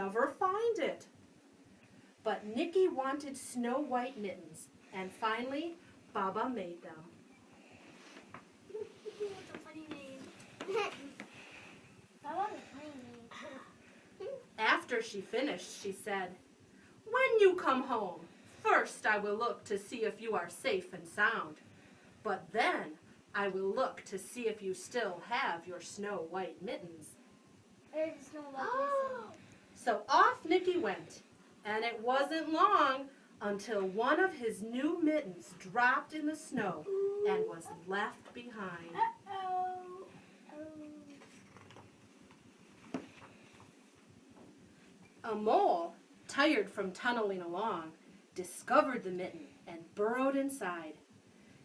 never find it. But Nicky wanted snow white mittens, and finally, Baba made them. That's a funny name. That was a funny name. After she finished, she said, "When you come home, first I will look to see if you are safe and sound. But then I will look to see if you still have your snow white mittens." There's Snow White. So off Nicky went, and it wasn't long until one of his new mittens dropped in the snow and was left behind. Uh-oh. A mole, tired from tunneling along, discovered the mitten and burrowed inside.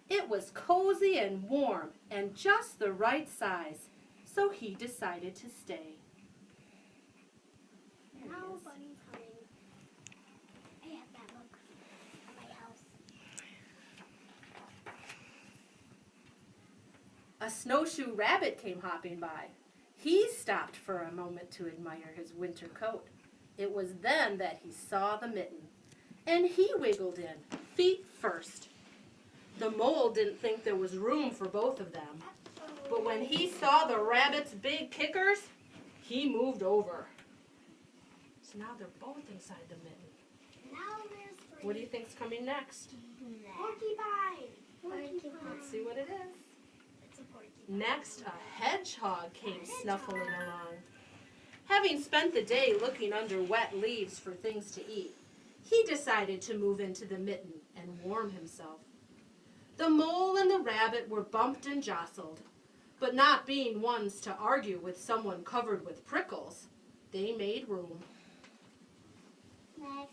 It was cozy and warm and just the right size, so he decided to stay. Now Bunny's coming. I have that book at my house. A snowshoe rabbit came hopping by. He stopped for a moment to admire his winter coat. It was then that he saw the mitten, and he wiggled in, feet first. The mole didn't think there was room for both of them, but when he saw the rabbit's big kickers, he moved over. So now they're both inside the mitten. Now there's three. What do you think's coming next? Porcupine. Let's see what it is. It's a porcupine. Next, a hedgehog came snuffling along. Having spent the day looking under wet leaves for things to eat, he decided to move into the mitten and warm himself. The mole and the rabbit were bumped and jostled, but not being ones to argue with someone covered with prickles, they made room.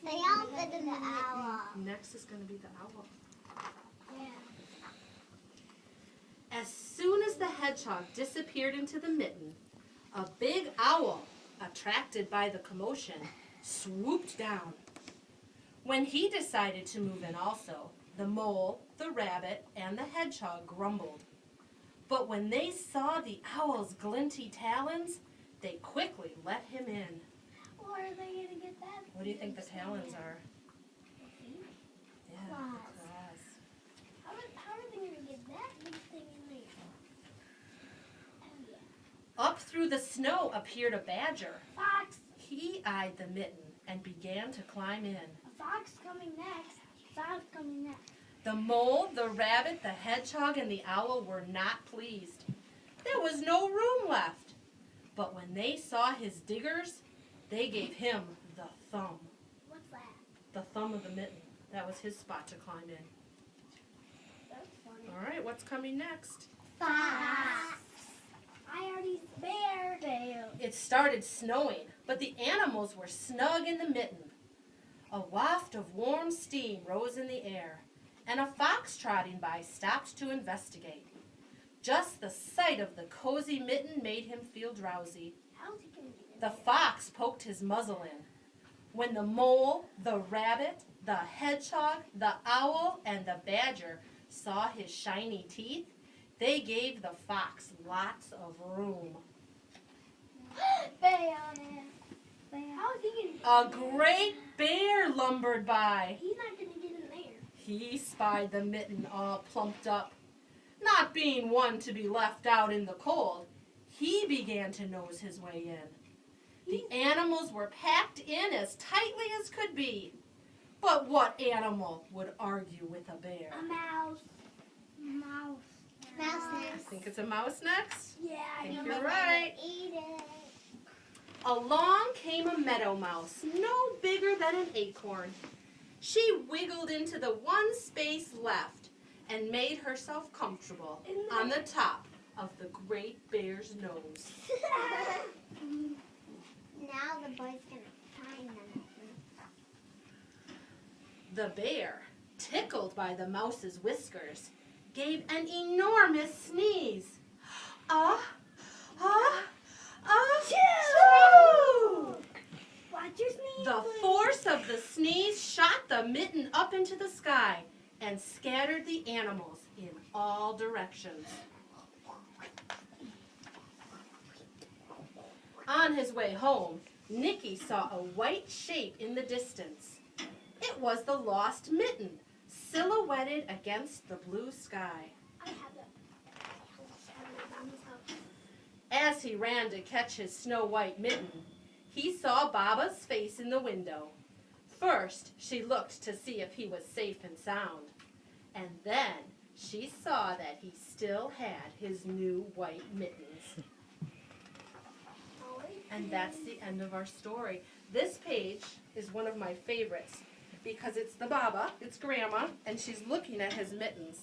They all fit in the owl. Next is going to be the owl. Yeah. As soon as the hedgehog disappeared into the mitten, a big owl, attracted by the commotion, swooped down. When he decided to move in also, the mole, the rabbit, and the hedgehog grumbled. But when they saw the owl's glinty talons, they quickly let him in. Or are they going to get that? What do you think the talons are? Yeah, the Claws. claws. How are they going to get that big thing in there? Oh, yeah. Up through the snow appeared a badger. Fox. He eyed the mitten and began to climb in. A fox coming next. Fox coming next. The mole, the rabbit, the hedgehog, and the owl were not pleased. There was no room left. But when they saw his diggers, they gave him the thumb. What's that? The thumb of the mitten. That was his spot to climb in. That's funny. All right, what's coming next? Fox. I already bear. It started snowing, but the animals were snug in the mitten. A waft of warm steam rose in the air, and a fox trotting by stopped to investigate. Just the sight of the cozy mitten made him feel drowsy. How's he going to get in? The fox poked his muzzle in. When the mole, the rabbit, the hedgehog, the owl, and the badger saw his shiny teeth, they gave the fox lots of room. Bear on it. How is he going to A great bear lumbered by. He's not going to get in there. He spied the mitten all plumped up. Not being one to be left out in the cold, he began to nose his way in. The animals were packed in as tightly as could be. But what animal would argue with a bear? A mouse. Mouse. Mouse next. Think it's a mouse next? Yeah, I think know you're what right. Eat it. Along came a meadow mouse, no bigger than an acorn. She wiggled into the one space left and made herself comfortable on the top of the great bear's nose. Now the boy's going to find them. The bear, tickled by the mouse's whiskers, gave an enormous sneeze. Achoo! Watch your sneeze. The force of the sneeze shot the mitten up into the sky and scattered the animals in all directions. On his way home, Nikki saw a white shape in the distance. It was the lost Mitten, silhouetted against the blue sky. I have that. As he ran to catch his snow-white Mitten, he saw Baba's face in the window. First, she looked to see if he was safe and sound. And then she saw that he still had his new white mittens. And that's the end of our story. This page is one of my favorites because it's the Baba, it's Grandma, and she's looking at his mittens.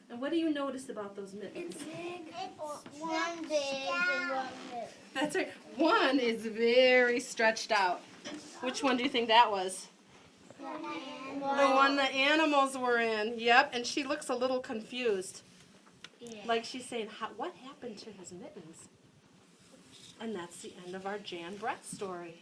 And what do you notice about those mittens? It's big. One big and one little. That's right. One is very stretched out. Which one do you think that was? The one the animals were in. Yep, and she looks a little confused. Yeah. Like she's saying, what happened to his mittens? And that's the end of our Jan Brett story.